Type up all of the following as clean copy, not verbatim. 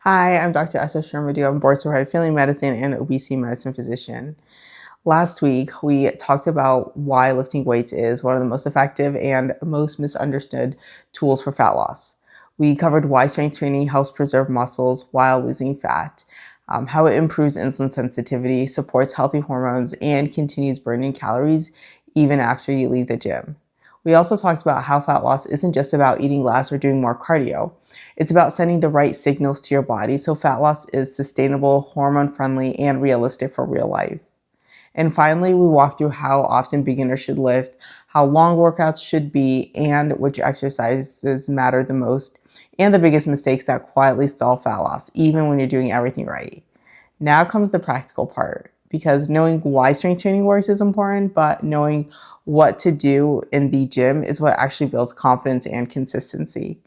Hi, I'm Dr. Esra Shermadou. I'm board certified family medicine and obesity medicine physician. Last week, we talked about why lifting weights is one of the most effective and most misunderstood tools for fat loss. We covered why strength training helps preserve muscles while losing fat, how it improves insulin sensitivity, supports healthy hormones, and continues burning calories even after you leave the gym. We also talked about how fat loss isn't just about eating less or doing more cardio. It's about sending the right signals to your body so fat loss is sustainable, hormone friendly, and realistic for real life. And finally, we walk through how often beginners should lift, how long workouts should be, and which exercises matter the most, and the biggest mistakes that quietly stall fat loss, even when you're doing everything right. Now comes the practical part, because knowing why strength training works is important, but knowing what to do in the gym is what actually builds confidence and consistency.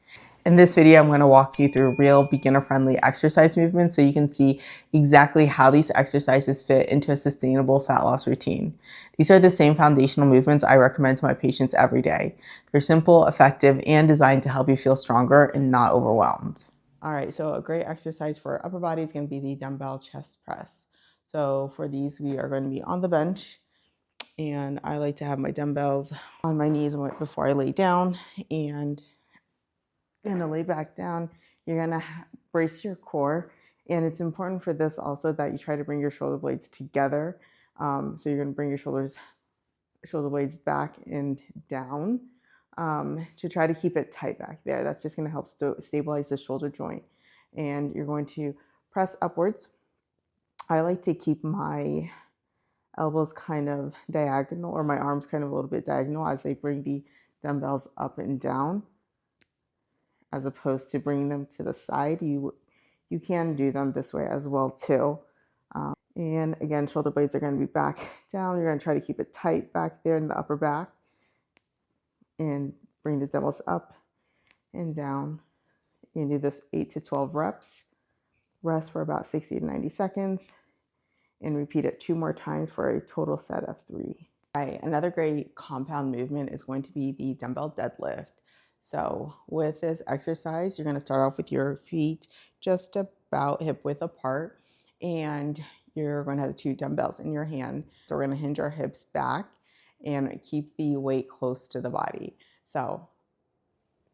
In this video, I'm going to walk you through real beginner-friendly exercise movements so you can see exactly how these exercises fit into a sustainable fat loss routine. These are the same foundational movements I recommend to my patients every day. They're simple, effective, and designed to help you feel stronger and not overwhelmed. All right, so a great exercise for upper body is going to be the dumbbell chest press. So for these, we are going to be on the bench, and I like to have my dumbbells on my knees before I lay down, and going to lay back down. You're going to brace your core. And it's important for this also that you try to bring your shoulder blades together. So you're going to bring your shoulder blades back and down to try to keep it tight back there. That's just going to help stabilize the shoulder joint. And you're going to press upwards. I like to keep my elbows kind of diagonal, or my arms kind of a little bit diagonal as they bring the dumbbells up and down, as opposed to bringing them to the side. You can do them this way as well too. And again, shoulder blades are going to be back down. You're going to try to keep it tight back there in the upper back, and bring the dumbbells up and down. You can do this 8 to 12 reps. Rest for about 60 to 90 seconds, and repeat it 2 more times for a total set of 3. Right, another great compound movement is going to be the dumbbell deadlift. So with this exercise, you're going to start off with your feet just about hip width apart, and you're going to have the 2 dumbbells in your hand. So we're going to hinge our hips back and keep the weight close to the body. So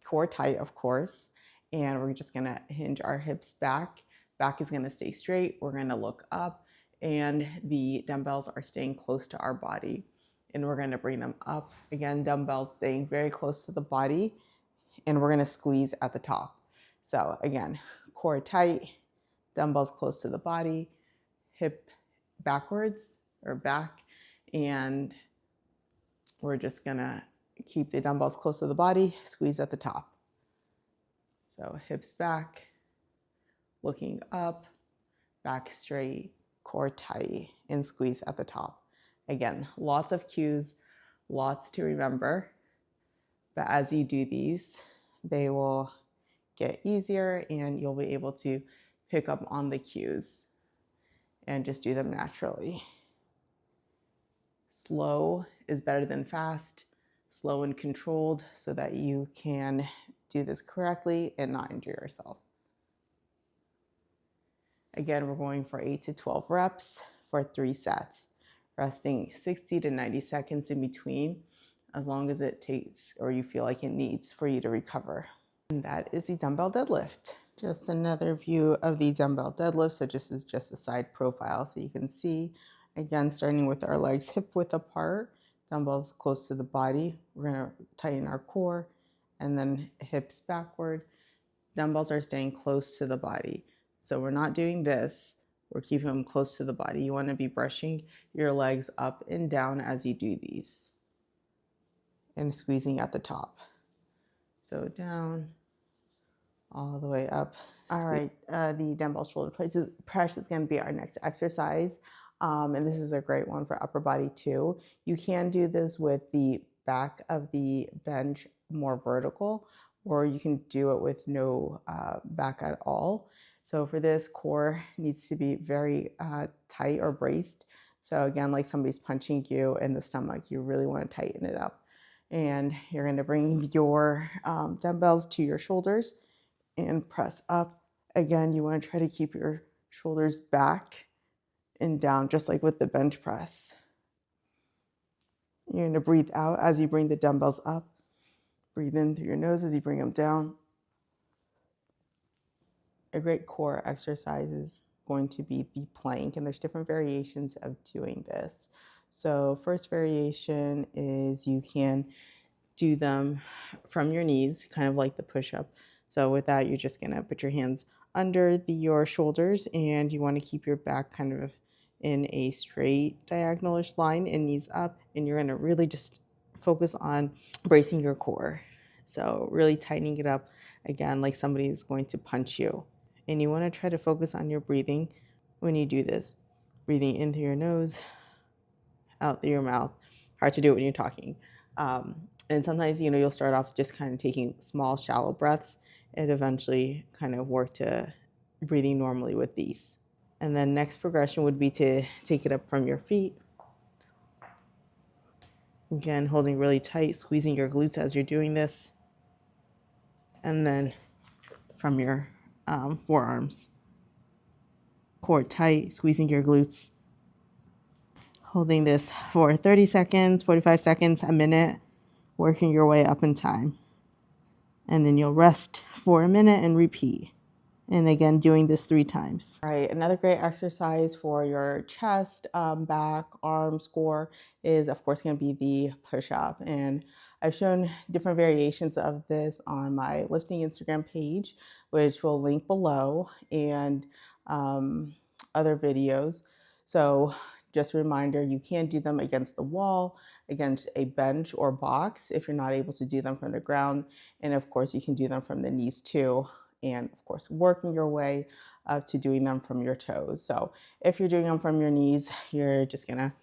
core tight, of course, and we're just going to hinge our hips back. Back is going to stay straight. We're going to look up, and the dumbbells are staying close to our body. And we're going to bring them up. Again, dumbbells staying very close to the body, and we're going to squeeze at the top. So again, core tight, dumbbells close to the body, hip backwards or back, and we're just going to keep the dumbbells close to the body, squeeze at the top. So hips back, looking up, back straight, core tight, and squeeze at the top. Again, lots of cues, lots to remember. But as you do these, they will get easier, and you'll be able to pick up on the cues and just do them naturally. Slow is better than fast, slow and controlled, so that you can do this correctly and not injure yourself. Again, we're going for 8 to 12 reps for 3 sets, resting 60 to 90 seconds in between, as long as it takes or you feel like it needs for you to recover. And that is the dumbbell deadlift. Just another view of the dumbbell deadlift. So this is just a side profile, so you can see, again, starting with our legs hip width apart, dumbbells close to the body. We're going to tighten our core, and then hips backward. Dumbbells are staying close to the body. So we're not doing this. We're keeping them close to the body. You want to be brushing your legs up and down as you do these, and squeezing at the top. So down, all the way up. All right, the dumbbell shoulder press is going to be our next exercise. And this is a great one for upper body too. You can do this with the back of the bench more vertical, or you can do it with no back at all. So for this, core needs to be very tight or braced. So again, like somebody's punching you in the stomach, you really want to tighten it up. And you're going to bring your dumbbells to your shoulders and press up Again, you want to try to keep your shoulders back and down, just like with the bench press. You're going to breathe out as you bring the dumbbells up. Breathe in through your nose as you bring them down. A great core exercise is going to be the plank, and there's different variations of doing this. So first variation is you can do them from your knees, kind of like the push-up. So with that, you're just gonna put your hands under your shoulders, and you want to keep your back kind of in a straight diagonalish line and knees up, and you're gonna really just focus on bracing your core. So really tightening it up, again, like somebody is going to punch you. And you want to try to focus on your breathing when you do this. Breathing in through your nose, out through your mouth. Hard to do it when you're talking. And sometimes, you'll start off just kind of taking small, shallow breaths and eventually kind of work to breathing normally with these. And then next progression would be to take it up from your feet. Again, holding really tight, squeezing your glutes as you're doing this. And then from your forearms. Core tight, squeezing your glutes. Holding this for 30 seconds, 45 seconds, a minute, working your way up in time. And then you'll rest for a minute and repeat. And again, doing this 3 times. All right, another great exercise for your chest, back, arms, core is, of course, going to be the push-up. And I've shown different variations of this on my lifting Instagram page, which will link below, and other videos. So just a reminder, you can do them against the wall, against a bench or box if you're not able to do them from the ground. And of course, you can do them from the knees too. And of course, working your way up to doing them from your toes. So if you're doing them from your knees, you're just gonna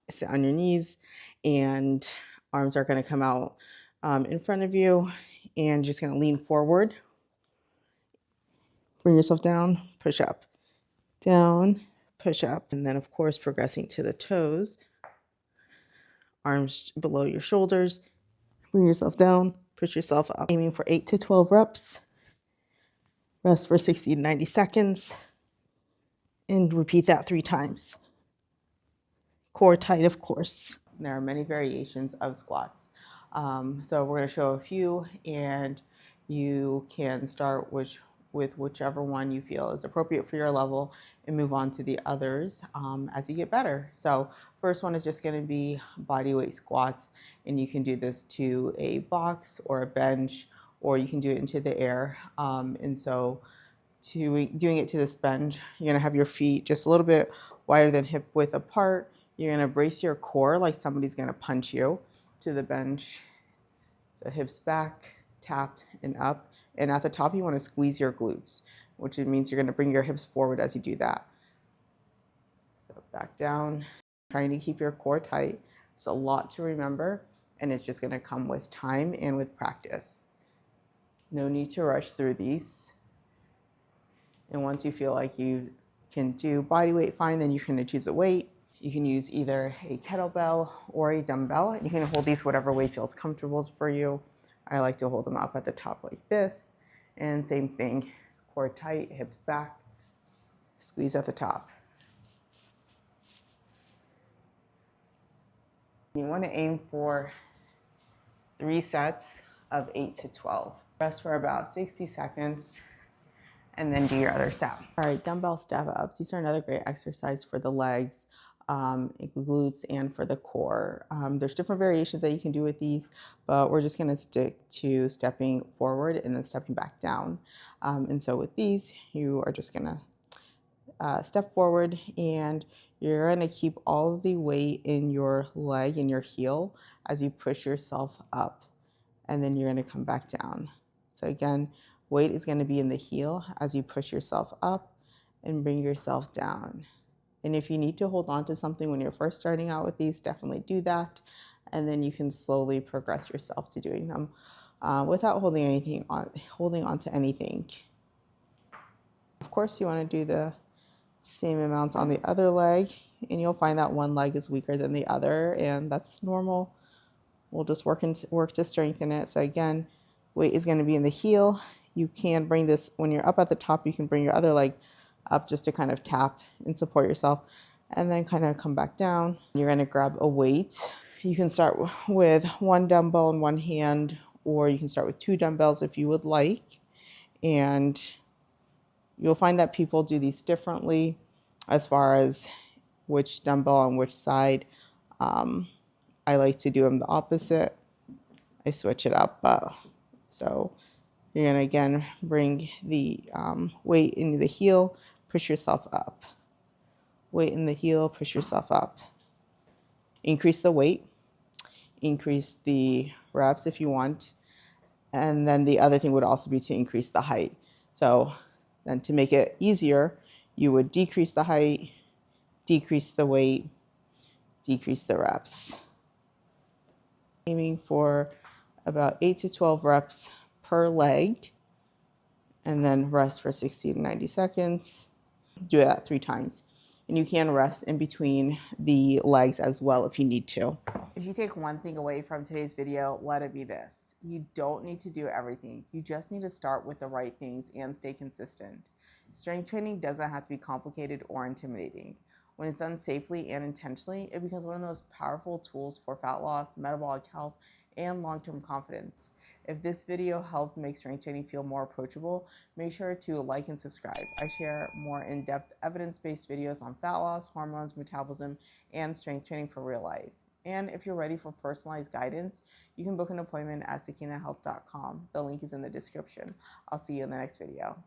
sit on your knees and arms are gonna come out in front of you, and just gonna lean forward. Bring yourself down, push up, down, push up. And then of course, progressing to the toes, arms below your shoulders, bring yourself down, push yourself up. Aiming for 8 to 12 reps. Rest for 60 to 90 seconds. And repeat that 3 times. Core tight, of course. There are many variations of squats. So we're going to show a few, and you can start with whichever one you feel is appropriate for your level and move on to the others as you get better. So first one is just going to be body weight squats, and you can do this to a box or a bench, or you can do it into the air. And so doing it to this bench, you're going to have your feet just a little bit wider than hip width apart. You're going to brace your core like somebody's going to punch you to the bench. So hips back, tap, and up. And at the top, you want to squeeze your glutes, which means you're going to bring your hips forward as you do that. So back down, trying to keep your core tight. It's a lot to remember, and it's just going to come with time and with practice. No need to rush through these. And once you feel like you can do body weight fine, then you can choose a weight. You can use either a kettlebell or a dumbbell. You can hold these whatever way feels comfortable for you. I like to hold them up at the top like this. And same thing, core tight, hips back, squeeze at the top. You want to aim for 3 sets of 8 to 12. Rest for about 60 seconds. And then do your other set. All right, dumbbell step ups. These are another great exercise for the legs, glutes, and for the core. There's different variations that you can do with these, but we're just gonna stick to stepping forward and then stepping back down. And so with these, you are just gonna step forward, and you're gonna keep all of the weight in your leg and your heel as you push yourself up, and then you're gonna come back down. So again, weight is going to be in the heel as you push yourself up and bring yourself down. And if you need to hold on to something when you're first starting out with these, definitely do that. And then you can slowly progress yourself to doing them without holding on to anything. Of course, you want to do the same amount on the other leg, and you'll find that one leg is weaker than the other, and that's normal. We'll just work to strengthen it. So again, weight is going to be in the heel, you can bring this, when you're up at the top, you can bring your other leg up just to kind of tap and support yourself, and then kind of come back down. You're going to grab a weight. You can start with one dumbbell in one hand, or you can start with two dumbbells if you would like. And you'll find that people do these differently as far as which dumbbell on which side. I like to do them the opposite. I switch it up. So you're going to, again, bring the weight into the heel, push yourself up. Weight in the heel, push yourself up. Increase the weight, increase the reps if you want. And then the other thing would also be to increase the height. So then to make it easier, you would decrease the height, decrease the weight, decrease the reps. Aiming for about 8 to 12 reps per leg, and then rest for 60 to 90 seconds. Do that 3 times. And you can rest in between the legs as well if you need to. If you take one thing away from today's video, let it be this. You don't need to do everything. You just need to start with the right things and stay consistent. Strength training doesn't have to be complicated or intimidating. When it's done safely and intentionally, it becomes one of the most powerful tools for fat loss, metabolic health, and long-term confidence. If this video helped make strength training feel more approachable, make sure to like and subscribe. I share more in-depth evidence-based videos on fat loss, hormones, metabolism, and strength training for real life. And if you're ready for personalized guidance, you can book an appointment at sakinahealth.com. The link is in the description. I'll see you in the next video.